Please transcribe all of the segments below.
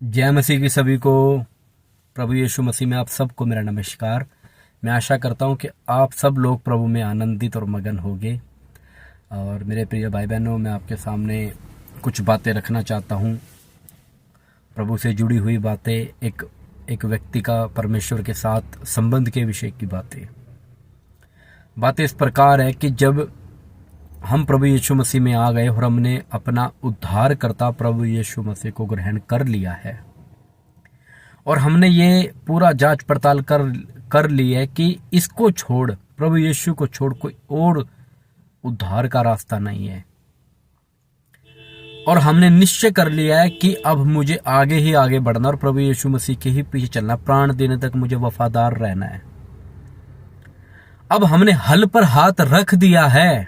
जय मसीह की सभी को। प्रभु यीशु मसीह में आप सबको मेरा नमस्कार। मैं आशा करता हूं कि आप सब लोग प्रभु में आनंदित और मगन होंगे। और मेरे प्रिय भाई बहनों, मैं आपके सामने कुछ बातें रखना चाहता हूं, प्रभु से जुड़ी हुई बातें, एक व्यक्ति का परमेश्वर के साथ संबंध के विषय की बातें इस प्रकार है कि जब हम प्रभु यीशु मसीह में आ गए और हमने अपना उद्धारकर्ता प्रभु यीशु मसीह को ग्रहण कर लिया है और हमने ये पूरा जांच पड़ताल कर ली है कि इसको छोड़, प्रभु यीशु को छोड़ कोई और उद्धार का रास्ता नहीं है, और हमने निश्चय कर लिया है कि अब मुझे आगे ही आगे बढ़ना और प्रभु यीशु मसीह के ही पीछे चलना, प्राण देने तक मुझे वफादार रहना है। अब हमने हल पर हाथ रख दिया है,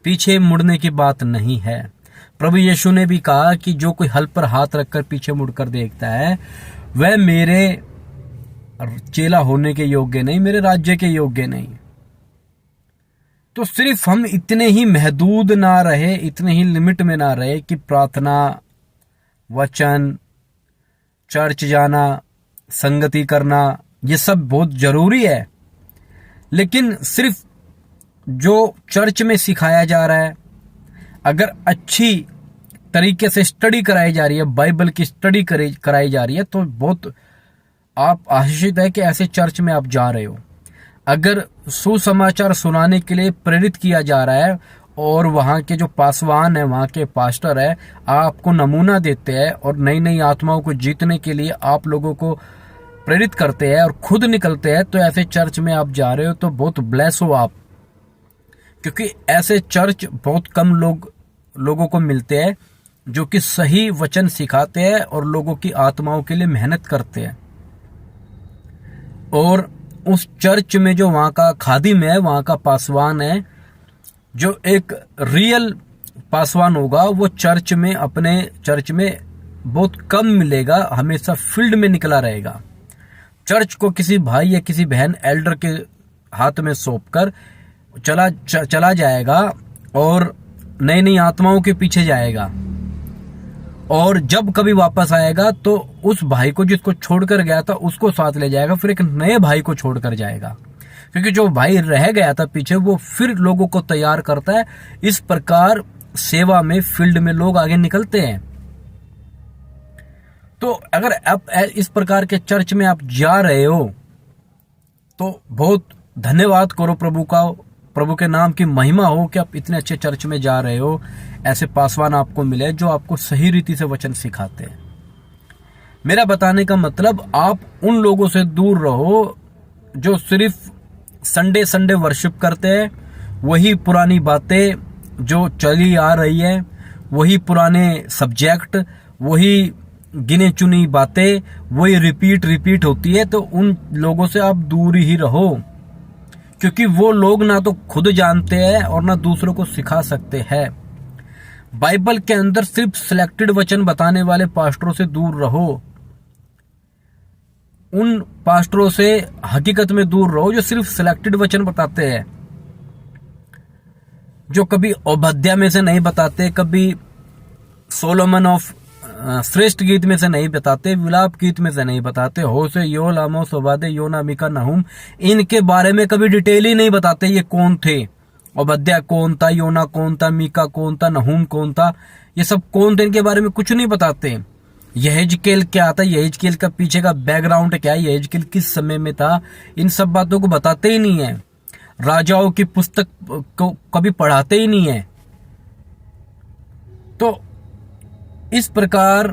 पीछे मुड़ने की बात नहीं है। प्रभु यीशु ने भी कहा कि जो कोई हल पर हाथ रखकर पीछे मुड़कर देखता है वह मेरे चेला होने के योग्य नहीं, मेरे राज्य के योग्य नहीं। तो सिर्फ हम इतने ही महदूद ना रहे, इतने ही लिमिट में ना रहे कि प्रार्थना, वचन, चर्च जाना, संगति करना, ये सब बहुत जरूरी है, लेकिन सिर्फ जो चर्च में सिखाया जा रहा है, अगर अच्छी तरीके से स्टडी कराई जा रही है, बाइबल की स्टडी कराई जा रही है, तो बहुत आप आशीषित है कि ऐसे चर्च में आप जा रहे हो। अगर सुसमाचार सुनाने के लिए प्रेरित किया जा रहा है और वहाँ के जो पासवान है, वहाँ के पास्टर है, आपको नमूना देते हैं और नई नई आत्माओं को जीतने के लिए आप लोगों को प्रेरित करते हैं और खुद निकलते हैं, तो ऐसे चर्च में आप जा रहे हो तो बहुत ब्लेस हो आप, क्योंकि ऐसे चर्च बहुत कम लोगों को मिलते हैं जो कि सही वचन सिखाते हैं और लोगों की आत्माओं के लिए मेहनत करते हैं। और उस चर्च में जो वहाँ का खादिम है, वहाँ का पासवान है, जो एक रियल पासवान होगा, वो चर्च में, अपने चर्च में बहुत कम मिलेगा, हमेशा फील्ड में निकला रहेगा। चर्च को किसी भाई या किसी बहन एल्डर के हाथ में सौंपकर चला जाएगा और नई नई आत्माओं के पीछे जाएगा, और जब कभी वापस आएगा तो उस भाई को जिसको छोड़कर गया था उसको साथ ले जाएगा, फिर एक नए भाई को छोड़कर जाएगा, क्योंकि जो भाई रह गया था पीछे वो फिर लोगों को तैयार करता है। इस प्रकार सेवा में, फील्ड में लोग आगे निकलते हैं। तो अगर आप इस प्रकार के चर्च में आप जा रहे हो तो बहुत धन्यवाद करो प्रभु का, प्रभु के नाम की महिमा हो कि आप इतने अच्छे चर्च में जा रहे हो। ऐसे पासवान आपको मिले जो आपको सही रीति से वचन सिखाते हैं। मेरा बताने का मतलब, आप उन लोगों से दूर रहो जो सिर्फ संडे वर्शिप करते हैं, वही पुरानी बातें जो चली आ रही है, वही पुराने सब्जेक्ट, वही गिने चुनी बातें, वही रिपीट होती है। तो उन लोगों से आप दूर ही रहो, क्योंकि वो लोग ना तो खुद जानते हैं और ना दूसरों को सिखा सकते हैं। बाइबल के अंदर सिर्फ सिलेक्टेड वचन बताने वाले पास्टरों से दूर रहो। उन पास्टरों से हकीकत में दूर रहो जो सिर्फ सिलेक्टेड वचन बताते हैं, जो कभी ओबद्या में से नहीं बताते, कभी सोलोमन ऑफ श्रेष्ठ गीत में से नहीं बताते, विलाप गीत में से नहीं बताते, होशे, योल, आमोस, ओबादे, योना, मीका, नहूम, इनके बारे में कभी डिटेल ही नहीं बताते। ये कौन थे, ओबद्या कौन था, योना कौन था, मीका कौन था, नहूम कौन था, ये सब कौन थे, इनके बारे में कुछ नहीं बताते। यहेजकेल क्या था, यहेजकेल का पीछे का बैकग्राउंड क्या है, यहेजकेल किस समय में था, इन सब बातों को बताते ही नहीं है। राजाओं की पुस्तक को कभी पढ़ाते ही नहीं है। तो इस प्रकार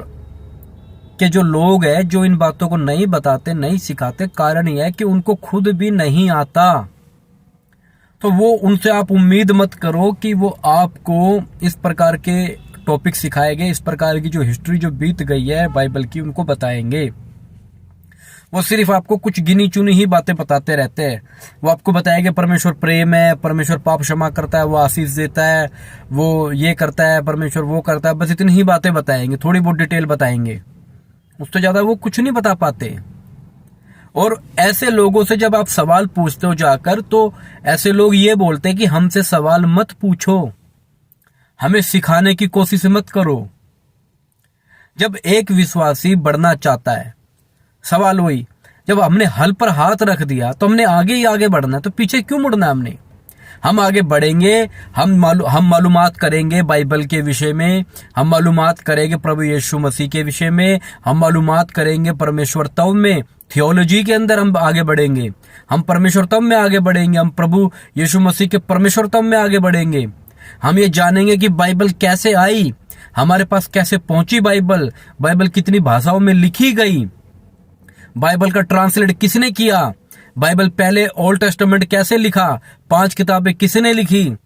के जो लोग हैं जो इन बातों को नहीं बताते, नहीं सिखाते, कारण यह है कि उनको खुद भी नहीं आता। तो वो उनसे आप उम्मीद मत करो कि वो आपको इस प्रकार के टॉपिक सिखाएंगे, इस प्रकार की जो हिस्ट्री जो बीत गई है बाइबल की उनको बताएंगे। वो सिर्फ आपको कुछ गिनी चुनी ही बातें बताते रहते हैं। वो आपको बताएंगे परमेश्वर प्रेम है, परमेश्वर पाप क्षमा करता है, वो आशीष देता है, वो ये करता है, परमेश्वर वो करता है, बस इतनी ही बातें बताएंगे, थोड़ी बहुत डिटेल बताएंगे, उससे ज्यादा वो कुछ नहीं बता पाते। और ऐसे लोगों से जब आप सवाल पूछते हो जाकर, तो ऐसे लोग ये बोलते हैं कि हमसे सवाल मत पूछो, हमें सिखाने की कोशिश मत करो। जब एक विश्वासी बढ़ना चाहता है, सवाल वही, जब हमने हल पर हाथ रख दिया तो हमने आगे ही आगे बढ़ना है, तो पीछे क्यों मुड़ना है हमने? हम आगे बढ़ेंगे, हम मालूमात करेंगे बाइबल के विषय में, हम मालूमात करेंगे प्रभु यीशु मसीह के विषय में, हम मालूमात करेंगे परमेश्वर तत्व में, थियोलॉजी के अंदर हम आगे बढ़ेंगे, हम परमेश्वर तत्व में आगे बढ़ेंगे, हम प्रभु यीशु मसीह के परमेश्वर तत्व में आगे बढ़ेंगे। हम ये जानेंगे कि बाइबल कैसे आई, हमारे पास कैसे पहुंची बाइबल, बाइबल कितनी भाषाओं में लिखी गई, बाइबल का ट्रांसलेट किसने किया, बाइबल पहले ओल्ड टेस्टामेंट कैसे लिखा, 5 किताबें किसने लिखी,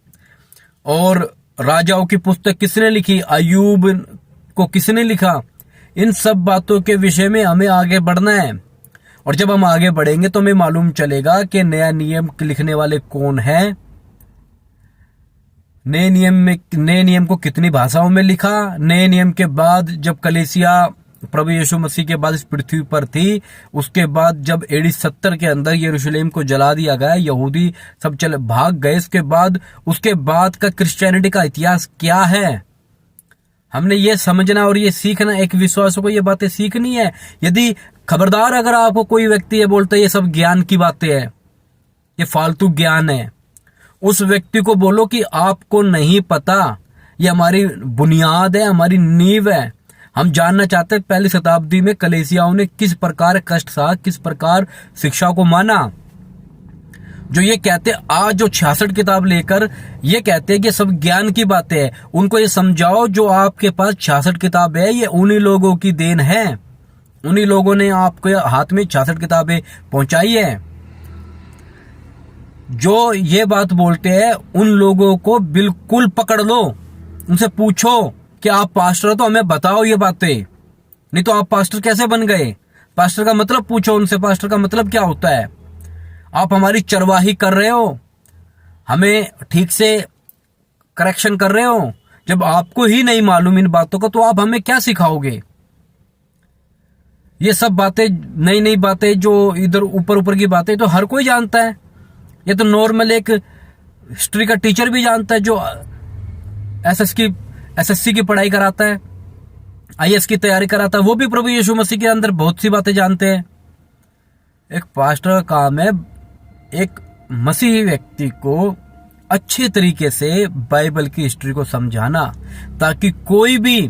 और राजाओं की पुस्तक किसने लिखी, अयूब को किसने लिखा। इन सब बातों के विषय में हमें आगे बढ़ना है। और जब हम आगे बढ़ेंगे तो हमें मालूम चलेगा कि नया नियम लिखने वाले कौन है, नए नियम को कितनी भाषाओं में लिखा। नए नियम के बाद जब कलीसिया प्रभु यीशु मसीह के बाद इस पृथ्वी पर थी, उसके बाद जब एडी 70 के अंदर यरूशलेम को जला दिया गया, यहूदी सब चले भाग गए, उसके बाद का क्रिश्चियनिटी का इतिहास क्या है, हमने ये समझना और ये सीखना। एक विश्वासों को ये बातें सीखनी है। यदि खबरदार अगर आपको कोई व्यक्ति ये बोलता है ये सब ज्ञान की बातें है, ये फालतू ज्ञान है, उस व्यक्ति को बोलो कि आपको नहीं पता, ये हमारी बुनियाद है, हमारी नींव है। हम जानना चाहते हैं पहली शताब्दी में कलीसियाओं ने किस प्रकार कष्ट सहा, किस प्रकार शिक्षा को माना। जो ये कहते आज जो 66 किताब लेकर ये कहते हैं कि सब ज्ञान की बातें हैं, उनको ये समझाओ जो आपके पास 66 किताब है ये उन्हीं लोगों की देन है, उन्हीं लोगों ने आपके हाथ में 66 किताबें पहुंचाई है। जो ये बात बोलते हैं उन लोगों को बिल्कुल पकड़ लो, उनसे पूछो कि आप पास्टर हो तो हमें बताओ ये बातें, नहीं तो आप पास्टर कैसे बन गए। पास्टर का मतलब पूछो उनसे, पास्टर का मतलब क्या होता है। आप हमारी चरवाही कर रहे हो, हमें ठीक से करेक्शन कर रहे हो, जब आपको ही नहीं मालूम इन बातों का तो आप हमें क्या सिखाओगे। ये सब बातें नई नई बातें जो इधर ऊपर की बातें तो हर कोई जानता है। ये तो नॉर्मल एक हिस्ट्री का टीचर भी जानता है, जो एसएससी की पढ़ाई कराता है, आईएएस की तैयारी कराता है, वो भी प्रभु यीशु मसीह के अंदर बहुत सी बातें जानते हैं। एक पास्टर का काम है एक मसीही व्यक्ति को अच्छे तरीके से बाइबल की हिस्ट्री को समझाना, ताकि कोई भी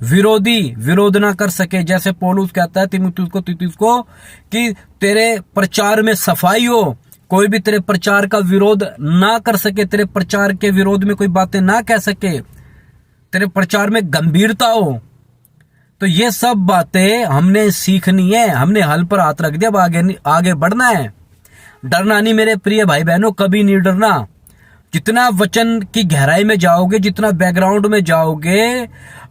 विरोध ना कर सके। जैसे पौलुस कहता है तीमुथियुस को कि तेरे प्रचार में सफाई हो, कोई भी तेरे प्रचार का विरोध ना कर सके, तेरे प्रचार के विरोध में कोई बातें ना कह सके, तेरे प्रचार में गंभीरता हो। तो ये सब बातें हमने सीखनी है। हमने हल पर हाथ रख दिया, अब आगे बढ़ना है। डरना नहीं मेरे प्रिय भाई बहनों, कभी नहीं डरना। जितना वचन की गहराई में जाओगे, जितना बैकग्राउंड में जाओगे,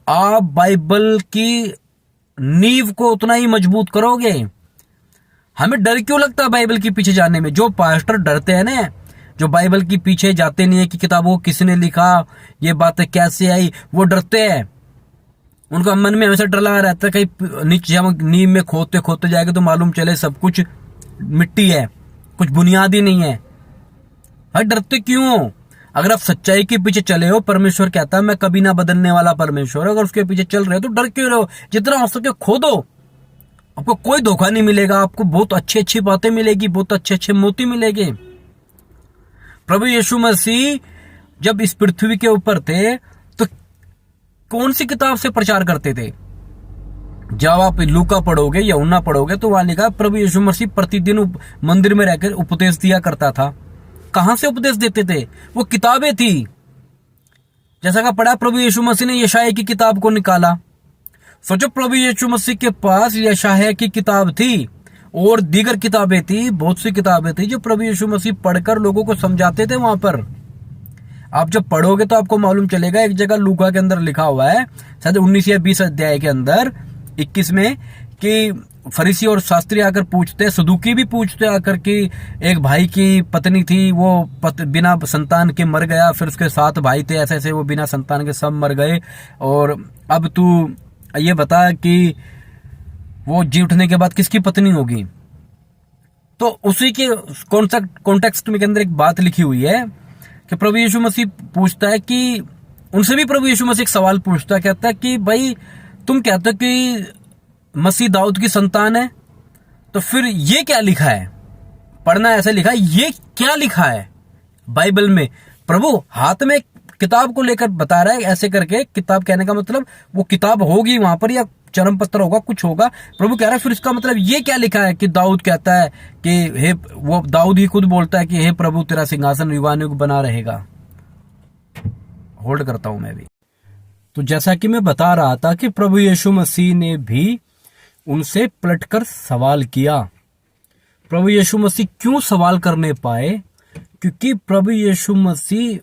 आप बाइबल की नींव को उतना ही मजबूत करोगे। हमें डर क्यों लगता है बाइबल के पीछे जाने में? जो पास्टर डरते हैं ना, जो बाइबल के पीछे जाते नहीं है कि किताबों को किसने लिखा, ये बातें कैसे आई, वो डरते हैं। उनका मन में हमेशा डर लगा रहता है कहीं नीचे हम नींव में खोदते जाएंगे तो मालूम चले सब कुछ मिट्टी है, कुछ बुनियाद ही नहीं है। भाई डरते क्यों हो? अगर आप सच्चाई के पीछे चले हो, परमेश्वर कहता है मैं कभी ना बदलने वाला परमेश्वर, अगर उसके पीछे चल रहे हो तो डर क्यों रहो? जितना हो सके खोदो, आपको कोई धोखा नहीं मिलेगा, आपको बहुत अच्छी बातें मिलेगी, बहुत अच्छे मोती मिलेंगे। प्रभु यीशु मसीह जब इस पृथ्वी के ऊपर थे तो कौन सी किताब से प्रचार करते थे? जब आप लूका पढ़ोगे, यूहन्ना पढ़ोगे तो वहां लिखा प्रभु यीशु मसीह प्रतिदिन मंदिर में रहकर उपदेश दिया करता था। कहां से उपदेश देते थे? वो किताबें थी। जैसा का पढ़ा, प्रभु यीशु मसीह ने यशायाह की किताब को निकाला। सोचो, प्रभु यीशु मसीह के पास यशायाह की किताब थी और दीगर किताबें थी, बहुत सी किताबें थी जो प्रभु यीशु मसीह पढ़कर लोगों को समझाते थे। वहां पर आप जब पढ़ोगे तो आपको मालूम चलेगा। एक जगह लूका के अंदर लिखा हुआ है, शायद 19 या 20 अध्याय के अंदर 21 में, कि फरीसी और शास्त्री आकर पूछते, सदूकी भी पूछते आकर कि एक भाई की पत्नी थी, वो बिना संतान के मर गया, फिर उसके 7 भाई थे, ऐसे वो बिना संतान के सब मर गए, और अब तू ये बता कि वो जी उठने के बाद किसकी पत्नी होगी। तो उसी के कॉन्टेक्स्ट में के अंदर एक बात लिखी हुई है कि प्रभु यीशु मसीह पूछता है कि उनसे भी प्रभु यीशु मसीह एक सवाल पूछता है, कहता है कि भाई तुम कहते हो कि मसीह दाऊद की संतान है, तो फिर ये क्या लिखा है? पढ़ना ऐसे लिखा है, ये क्या लिखा है बाइबल में? प्रभु हाथ में किताब को लेकर बता रहा है ऐसे करके। किताब कहने का मतलब वो किताब होगी वहां पर, या चरम पत्र होगा, कुछ होगा। प्रभु कह रहा है फिर इसका मतलब ये क्या लिखा है कि दाऊद कहता है कि हे, वो दाऊद ही खुद बोलता है कि हे प्रभु तेरा सिंहासन युगानुयुग बना रहेगा। होल्ड करता हूं मैं भी। तो जैसा कि मैं बता रहा था कि प्रभु यीशु मसीह ने भी उनसे पलटकर सवाल किया। प्रभु यीशु मसीह क्यों सवाल करने पाए? क्योंकि प्रभु यीशु मसीह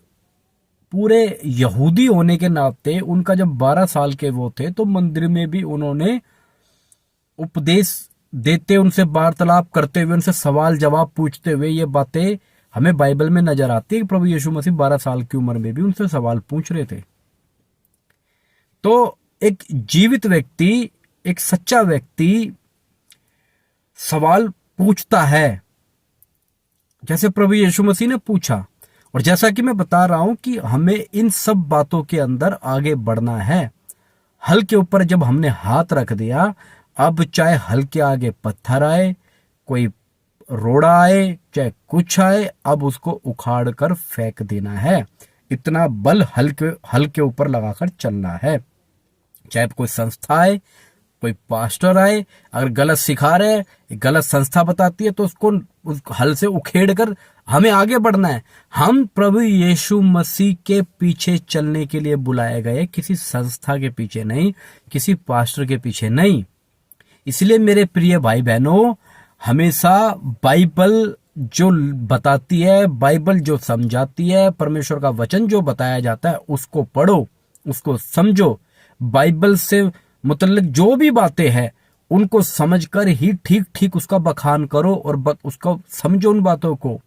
पूरे यहूदी होने के नाते, उनका जब 12 साल के वो थे तो मंदिर में भी उन्होंने उपदेश देते, उनसे वार्तालाप करते हुए, उनसे सवाल जवाब पूछते हुए, ये बातें हमें बाइबल में नजर आती है कि प्रभु यीशु मसीह 12 साल की उम्र में भी उनसे सवाल पूछ रहे थे। तो एक जीवित व्यक्ति, एक सच्चा व्यक्ति सवाल पूछता है जैसे प्रभु यीशु मसीह ने पूछा। और जैसा कि मैं बता रहा हूं कि हमें इन सब बातों के अंदर आगे बढ़ना है। हल के ऊपर जब हमने हाथ रख दिया, अब चाहे हल के आगे पत्थर आए, कोई रोड़ा आए, चाहे कुछ आए, अब उसको उखाड़ कर फेंक देना है। इतना बल हल के ऊपर लगाकर चलना है। चाहे कोई संस्था आए, कोई पास्टर आए, अगर गलत सिखा रहे, गलत संस्था बताती है, तो उसको उस हल से उखेड़ कर हमें आगे बढ़ना है। हम प्रभु यीशु मसीह के पीछे चलने के लिए बुलाए गए, किसी संस्था के पीछे नहीं, किसी पास्टर के पीछे नहीं। इसलिए मेरे प्रिय भाई बहनों, हमेशा बाइबल जो बताती है, बाइबल जो समझाती है, परमेश्वर का वचन जो बताया जाता है, उसको पढ़ो, उसको समझो। बाइबल से मुतल्लिक जो भी बातें हैं उनको समझकर ही ठीक ठीक उसका बखान करो और उसको समझो उन बातों को।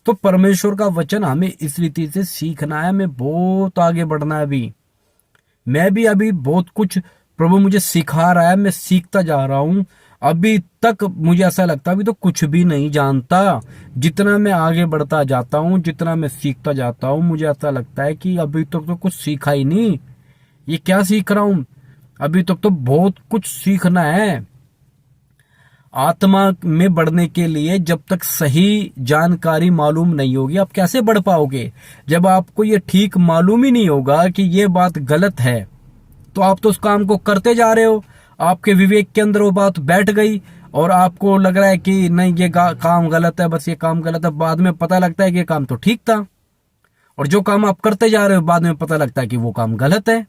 तो परमेश्वर का वचन हमें इस रीति से सीखना है, हमें बहुत आगे बढ़ना है। अभी मैं भी अभी बहुत कुछ प्रभु मुझे सिखा रहा है, मैं सीखता जा रहा हूं। अभी तक मुझे ऐसा लगता है अभी तो कुछ भी नहीं जानता। जितना मैं आगे बढ़ता जाता हूं, जितना मैं सीखता जाता हूं, मुझे ऐसा लगता है कि अभी तक तो कुछ सीखा ही नहीं। ये क्या सीख रहा हूं? अभी तक तो बहुत कुछ सीखना है। आत्मा में बढ़ने के लिए जब तक सही जानकारी मालूम नहीं होगी, आप कैसे बढ़ पाओगे? जब आपको ये ठीक मालूम ही नहीं होगा कि ये बात गलत है, तो आप तो उस काम को करते जा रहे हो। आपके विवेक के अंदर वो बात बैठ गई और आपको लग रहा है कि नहीं ये काम गलत है, बस ये काम गलत है। बाद में पता लगता है कि ये काम तो ठीक था, और जो काम आप करते जा रहे हो बाद में पता लगता है कि वो काम गलत है।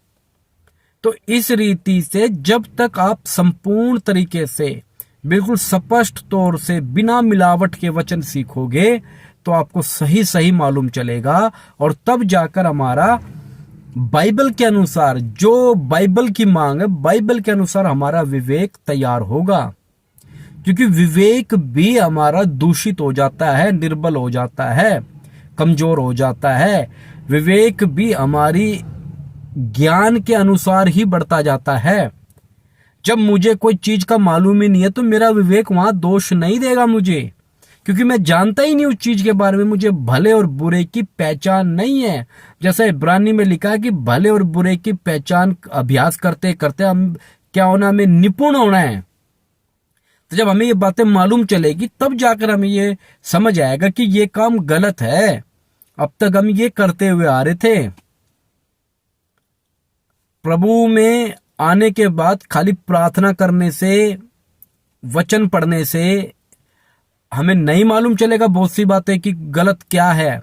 तो इस रीति से जब तक आप संपूर्ण तरीके से, बिल्कुल स्पष्ट तौर से, बिना मिलावट के वचन सीखोगे, तो आपको सही सही मालूम चलेगा। और तब जाकर हमारा बाइबल के अनुसार, जो बाइबल की मांग है, बाइबल के अनुसार हमारा विवेक तैयार होगा। क्योंकि विवेक भी हमारा दूषित हो जाता है, निर्बल हो जाता है, कमजोर हो जाता है। विवेक भी हमारी ज्ञान के अनुसार ही बढ़ता जाता है। जब मुझे कोई चीज का मालूम ही नहीं है, तो मेरा विवेक वहां दोष नहीं देगा मुझे, क्योंकि मैं जानता ही नहीं उस चीज के बारे में। मुझे भले और बुरे की पहचान नहीं है। जैसा इब्रानी में लिखा है कि भले और बुरे की पहचान अभ्यास करते करते हम क्या होना, हमें निपुण होना है। तो जब हमें ये बातें मालूम चलेगी, तब जाकर हमें ये समझ आएगा कि ये काम गलत है। अब तक हम ये करते हुए आ रहे थे। प्रभु में आने के बाद खाली प्रार्थना करने से, वचन पढ़ने से हमें नहीं मालूम चलेगा बहुत सी बातें कि गलत क्या है।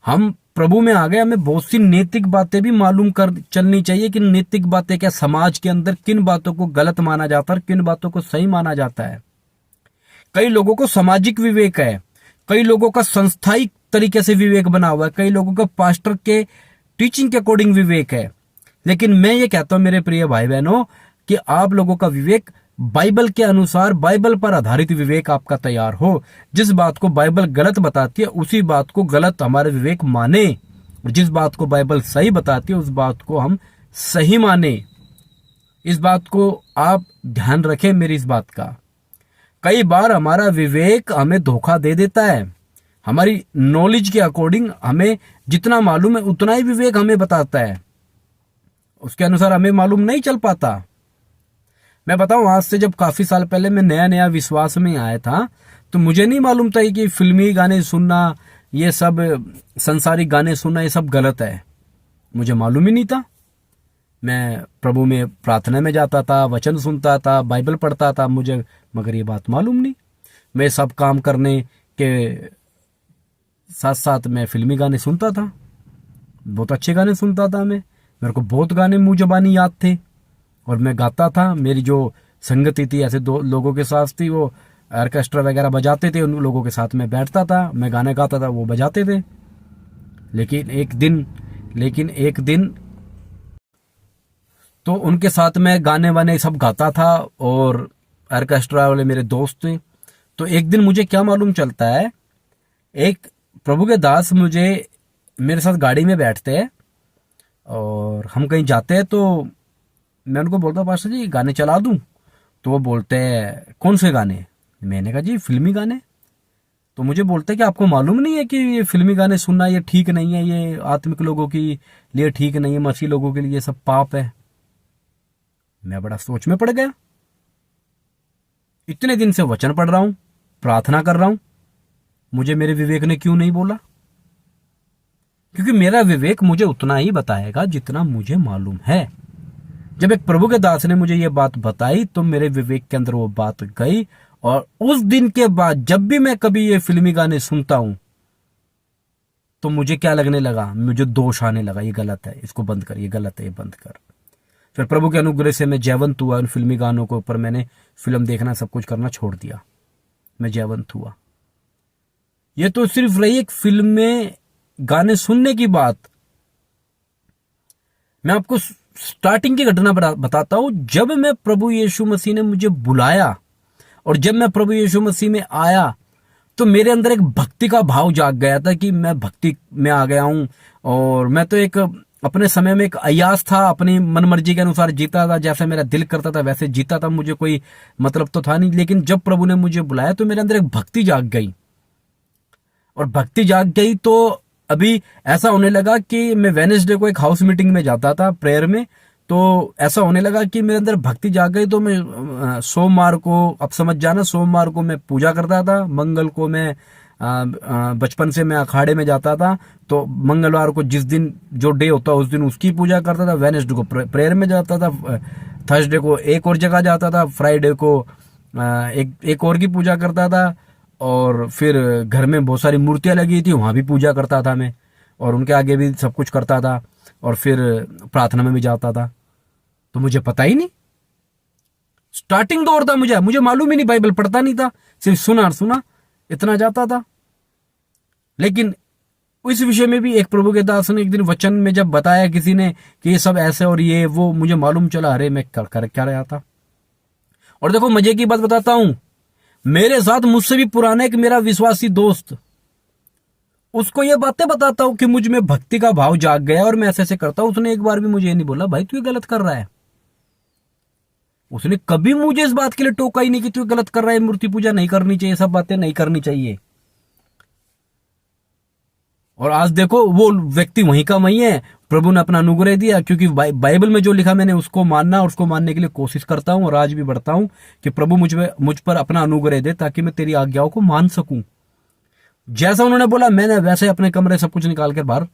हम प्रभु में आ गए, हमें बहुत सी नैतिक बातें भी मालूम कर चलनी चाहिए कि नैतिक बातें क्या, समाज के अंदर किन बातों को गलत माना जाता है, किन बातों को सही माना जाता है। कई लोगों को सामाजिक विवेक है, कई लोगों का संस्थाई तरीके से विवेक बना हुआ है, कई लोगों का पास्टर के टीचिंग के अकॉर्डिंग विवेक है। लेकिन मैं ये कहता हूं मेरे प्रिय भाई बहनों कि आप लोगों का विवेक बाइबल के अनुसार, बाइबल पर आधारित विवेक आपका तैयार हो। जिस बात को बाइबल गलत बताती है उसी बात को गलत हमारे विवेक माने, और जिस बात को बाइबल सही बताती है उस बात को हम सही माने। इस बात को आप ध्यान रखें मेरी इस बात का। कई बार हमारा विवेक हमें धोखा दे देता है। हमारी नॉलेज के अकॉर्डिंग हमें जितना मालूम है उतना ही विवेक हमें बताता है, उसके अनुसार हमें मालूम नहीं चल पाता। मैं बताऊं, आज से जब काफी साल पहले मैं नया नया विश्वास में आया था, तो मुझे नहीं मालूम था कि फिल्मी गाने सुनना, ये सब संसारिक गाने सुनना, ये सब गलत है। मुझे मालूम ही नहीं था। मैं प्रभु में प्रार्थना में जाता था, वचन सुनता था, बाइबल पढ़ता था, मुझे मगर ये बात मालूम नहीं। मैं सब काम करने के साथ साथ मैं फिल्मी गाने सुनता था, बहुत अच्छे गाने सुनता था। मेरे को बहुत गाने मुंह जबानी याद थे और मैं गाता था। मेरी जो संगति थी ऐसे दो लोगों के साथ थी, वो ऑर्केस्ट्रा वगैरह बजाते थे, उन लोगों के साथ में बैठता था, मैं गाने गाता था, वो बजाते थे। लेकिन एक दिन तो उनके साथ में गाने वाने सब गाता था और ऑर्केस्ट्रा वाले मेरे दोस्त थे। तो एक दिन मुझे क्या मालूम चलता है, एक प्रभु के दास मुझे मेरे साथ गाड़ी में बैठते हैं और हम कहीं जाते हैं, तो मैं उनको बोलता हूँ पास्टर जी गाने चला दूं? तो वो बोलते हैं कौन से गाने? मैंने कहा जी फिल्मी गाने। तो मुझे बोलते हैं कि आपको मालूम नहीं है कि ये फिल्मी गाने सुनना ये ठीक नहीं है, ये आत्मिक लोगों के लिए ठीक नहीं है, मसीह लोगों के लिए ये सब पाप है। मैं बड़ा सोच में पड़ गया। इतने दिन से वचन पढ़ रहा हूं, प्रार्थना कर रहा हूं, मुझे मेरे विवेक ने क्यों नहीं बोला? क्योंकि मेरा विवेक मुझे उतना ही बताएगा जितना मुझे मालूम है। जब एक प्रभु के दास ने मुझे ये बात बताई तो मेरे विवेक के अंदर वो बात गई, और उस दिन के बाद जब भी मैं कभी ये फिल्मी गाने सुनता हूं तो मुझे क्या लगने लगा, मुझे दोष आने लगा, ये गलत है, इसको बंद कर, ये गलत है, ये बंद कर। फिर प्रभु के अनुग्रह से मैं जयवंत हुआ। उन फिल्मी गानों के ऊपर मैंने फिल्म देखना, सब कुछ करना छोड़ दिया, मैं जयवंत हुआ। ये तो सिर्फ रही एक फिल्म में गाने सुनने की बात। मैं आपको स्टार्टिंग की घटना बताता हूं। जब मैं प्रभु यीशु मसीह ने मुझे बुलाया और जब मैं प्रभु यीशु मसीह में आया तो मेरे अंदर एक भक्ति का भाव जाग गया था कि मैं भक्ति में आ गया हूं। और मैं तो एक अपने समय में एक अय्यास था, अपनी मनमर्जी के अनुसार जीता था, जैसे मेरा दिल करता था वैसे जीता था, मुझे कोई मतलब तो था नहीं। लेकिन जब प्रभु ने मुझे बुलाया तो मेरे अंदर एक भक्ति जाग गई, और भक्ति जाग गई तो अभी ऐसा होने लगा कि मैं वेडनेसडे को एक हाउस मीटिंग में जाता था प्रेयर में, तो ऐसा होने लगा कि मेरे अंदर भक्ति जाग गई। तो मैं सोमवार को, अब समझ जाना, सोमवार को मैं पूजा करता था, मंगल को मैं बचपन से मैं अखाड़े में जाता था, तो मंगलवार को जिस दिन जो डे होता उस दिन उसकी पूजा करता था, वेडनेसडे को प्रेयर में जाता था, थर्सडे को एक और जगह जाता था, फ्राइडे को एक और की पूजा करता था, और फिर घर में बहुत सारी मूर्तियां लगी थी वहां भी पूजा करता था मैं, और उनके आगे भी सब कुछ करता था, और फिर प्रार्थना में भी जाता था। तो मुझे पता ही नहीं, स्टार्टिंग दौर था, मुझे मालूम ही नहीं, बाइबल पढ़ता नहीं था, सिर्फ सुना इतना जाता था। लेकिन इस विषय में भी एक प्रभु के दास ने एक दिन वचन में जब बताया किसी ने कि ये सब ऐसे और ये वो, मुझे मालूम चला अरे मैं कर क्या रहा था। और देखो मजे की बात बताता हूं, मेरे साथ मुझसे भी पुराना एक मेरा विश्वासी दोस्त, उसको ये बातें बताता हूं कि मुझ में भक्ति का भाव जाग गया और मैं ऐसे ऐसे करता हूं। उसने एक बार भी मुझे ये नहीं बोला भाई तू ये गलत कर रहा है। उसने कभी मुझे इस बात के लिए टोका ही नहीं कि तू गलत कर रहा है, मूर्ति पूजा नहीं करनी चाहिए, सब बातें नहीं करनी चाहिए। और आज देखो वो व्यक्ति वहीं का वहीं है, प्रभु ने अपना अनुग्रह दिया, क्योंकि बाइबल में जो लिखा मैंने उसको मानना और उसको मानने के लिए कोशिश करता हूं, और आज भी बढ़ता हूं कि प्रभु मुझ पर अपना अनुग्रह दे ताकि मैं तेरी आज्ञाओं को मान सकूं। जैसा उन्होंने बोला मैंने वैसे अपने कमरे सब कुछ निकाल कर बाहर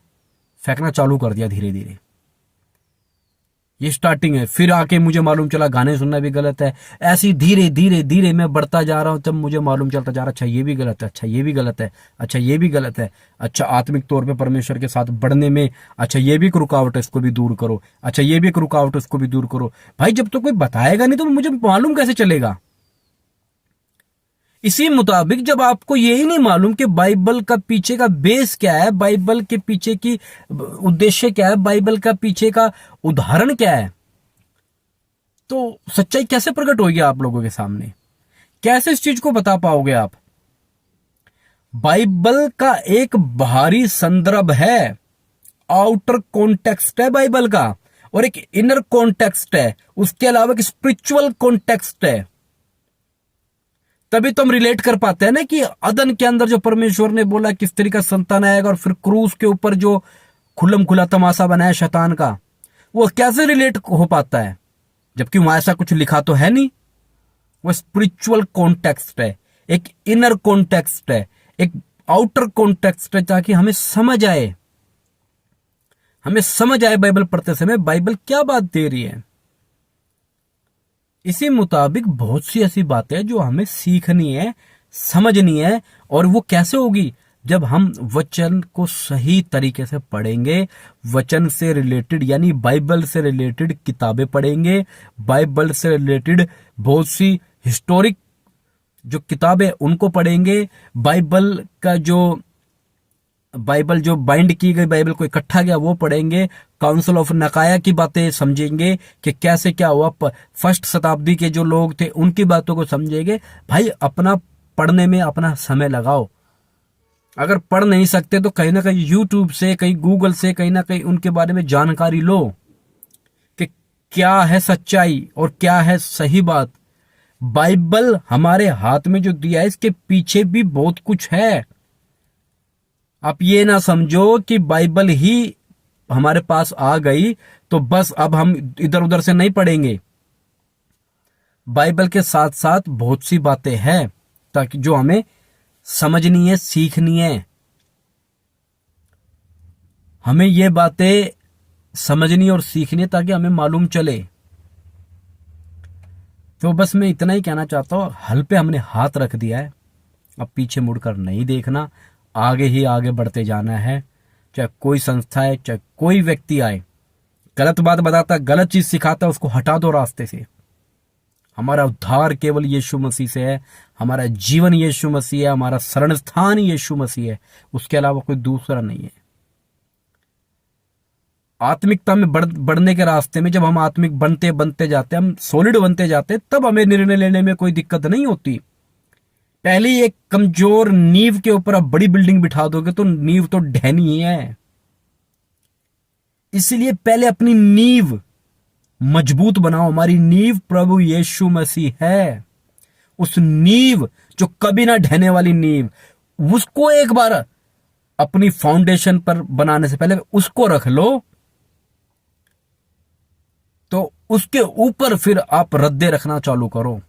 फेंकना चालू कर दिया धीरे धीरे। ये स्टार्टिंग है। फिर आके मुझे मालूम चला गाने सुनना भी गलत है। ऐसी धीरे धीरे धीरे मैं बढ़ता जा रहा हूं, तब मुझे मालूम चलता जा रहा अच्छा ये भी गलत है, अच्छा ये भी गलत है, अच्छा ये भी गलत है, अच्छा आत्मिक तौर पे परमेश्वर के साथ बढ़ने में अच्छा ये भी एक रुकावट है, इसको भी दूर करो, अच्छा ये भी एक रुकावट है, इसको भी दूर करो। भाई जब तो कोई बताएगा नहीं तो मुझे मालूम कैसे चलेगा? इसी मुताबिक जब आपको यही नहीं मालूम कि बाइबल का पीछे का बेस क्या है, बाइबल के पीछे की उद्देश्य क्या है, बाइबल का पीछे का उदाहरण क्या है, तो सच्चाई कैसे प्रकट होगी आप लोगों के सामने? कैसे इस चीज को बता पाओगे आप? बाइबल का एक बाहरी संदर्भ है, आउटर कॉन्टेक्स्ट है बाइबल का, और एक इनर कॉन्टेक्स्ट है, उसके अलावा एक स्पिरिचुअल कॉन्टेक्स्ट है। तभी तो हम रिलेट कर पाते हैं ना कि अदन के अंदर जो परमेश्वर ने बोला किस तरीके का संतान आएगा, और फिर क्रूस के ऊपर जो खुल्लम खुला तमाशा बनाया शैतान का, वो कैसे रिलेट हो पाता है? जबकि वहां ऐसा कुछ लिखा तो है नहीं। वो स्पिरिचुअल कॉन्टेक्स्ट है, एक इनर कॉन्टेक्स्ट है, एक आउटर कॉन्टेक्स्ट है, ताकि हमें समझ आए, हमें समझ आए बाइबल पढ़ते समय बाइबल क्या बात दे रही है। इसी मुताबिक बहुत सी ऐसी बातें जो हमें सीखनी है, समझनी है। और वो कैसे होगी? जब हम वचन को सही तरीके से पढ़ेंगे, वचन से रिलेटेड यानी बाइबल से रिलेटेड किताबें पढ़ेंगे, बाइबल से रिलेटेड बहुत सी हिस्टोरिक जो किताबें उनको पढ़ेंगे, बाइबल जो बाइंड की गई बाइबल को इकट्ठा किया वो पढ़ेंगे, काउंसिल ऑफ नकाया की बातें समझेंगे कि कैसे क्या हुआ, फर्स्ट शताब्दी के जो लोग थे उनकी बातों को समझेंगे। भाई अपना पढ़ने में अपना समय लगाओ। अगर पढ़ नहीं सकते तो कहीं ना कहीं यूट्यूब से, कहीं गूगल से, कहीं ना कहीं उनके बारे में जानकारी लो कि क्या है सच्चाई और क्या है सही बात। बाइबल हमारे हाथ में जो दिया है इसके पीछे भी बहुत कुछ है। आप ये ना समझो कि बाइबल ही हमारे पास आ गई तो बस अब हम इधर उधर से नहीं पढ़ेंगे। बाइबल के साथ साथ बहुत सी बातें हैं ताकि जो हमें समझनी है, सीखनी है। हमें ये बातें समझनी और सीखनी है ताकि हमें मालूम चले। तो बस मैं इतना ही कहना चाहता हूं, हल पे हमने हाथ रख दिया है, अब पीछे मुड़कर नहीं देखना, आगे ही आगे बढ़ते जाना है। चाहे कोई संस्था है, चाहे कोई व्यक्ति आए, गलत बात बताता, गलत चीज सिखाता, उसको हटा दो रास्ते से। हमारा उद्धार केवल यीशु मसीह से है, हमारा जीवन यीशु मसीह है, हमारा शरण स्थान यीशु मसीह है, उसके अलावा कोई दूसरा नहीं है। आत्मिकता में बढ़ने के रास्ते में जब हम आत्मिक बनते बनते जाते हैं, हम सॉलिड बनते जाते हैं, तब हमें निर्णय लेने में कोई दिक्कत नहीं होती। पहले एक कमजोर नींव के ऊपर आप बड़ी बिल्डिंग बिठा दोगे तो नींव तो ढहनी ही है। इसलिए पहले अपनी नींव मजबूत बनाओ। हमारी नींव प्रभु यीशु मसीह है। उस नींव जो कभी ना ढहने वाली नींव, उसको एक बार अपनी फाउंडेशन पर बनाने से पहले उसको रख लो, तो उसके ऊपर फिर आप रद्दे रखना चालू करो।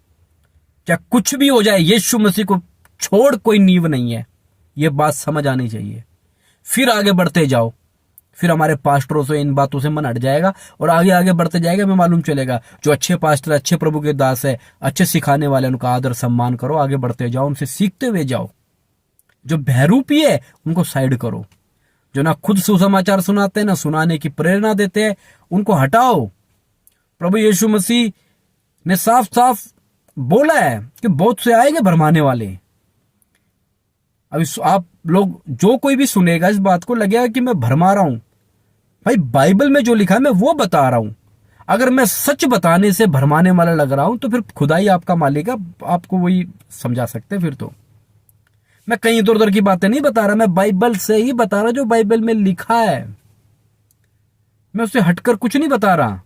क्या कुछ भी हो जाए, यीशु मसीह को छोड़ कोई नींव नहीं है। यह बात समझ आनी चाहिए। फिर आगे बढ़ते जाओ, फिर हमारे पास्टरों से इन बातों से मन हट जाएगा और आगे आगे बढ़ते जाएगा। हमें मालूम चलेगा जो अच्छे पास्टर, अच्छे प्रभु के दास है, अच्छे सिखाने वाले, उनका आदर सम्मान करो, आगे बढ़ते जाओ, उनसे सीखते हुए जाओ। जो बहरूपी है उनको साइड करो, जो ना खुद सुसमाचार सुनाते हैं, ना सुनाने की प्रेरणा देते हैं, उनको हटाओ। प्रभु यीशु मसीह ने साफ साफ बोला है कि बहुत से आएंगे भरमाने वाले। अब आप लोग जो कोई भी सुनेगा इस बात को लगेगा कि मैं भरमा रहा हूं। भाई बाइबल में जो लिखा है मैं वो बता रहा हूं। अगर मैं सच बताने से भरमाने वाला लग रहा हूं तो फिर खुदा ही आपका मालिक है, आपको वही समझा सकते। फिर तो मैं कहीं इधर उधर की बातें नहीं बता रहा, मैं बाइबल से ही बता रहा जो बाइबल में लिखा है। मैं उससे हटकर कुछ नहीं बता रहा।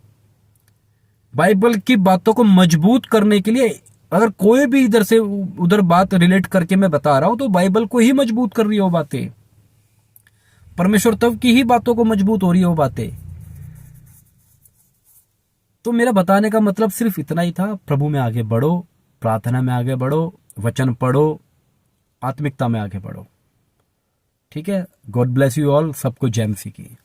बाइबल की बातों को मजबूत करने के लिए अगर कोई भी इधर से उधर बात रिलेट करके मैं बता रहा हूं तो बाइबल को ही मजबूत कर रही हो बातें। परमेश्वर तब की ही बातों को मजबूत हो रही हो बातें। तो मेरा बताने का मतलब सिर्फ इतना ही था। प्रभु में आगे बढ़ो, प्रार्थना में आगे बढ़ो, वचन पढ़ो, आत्मिकता में आगे बढ़ो। ठीक है। God bless you all. सबको जय मसीह की।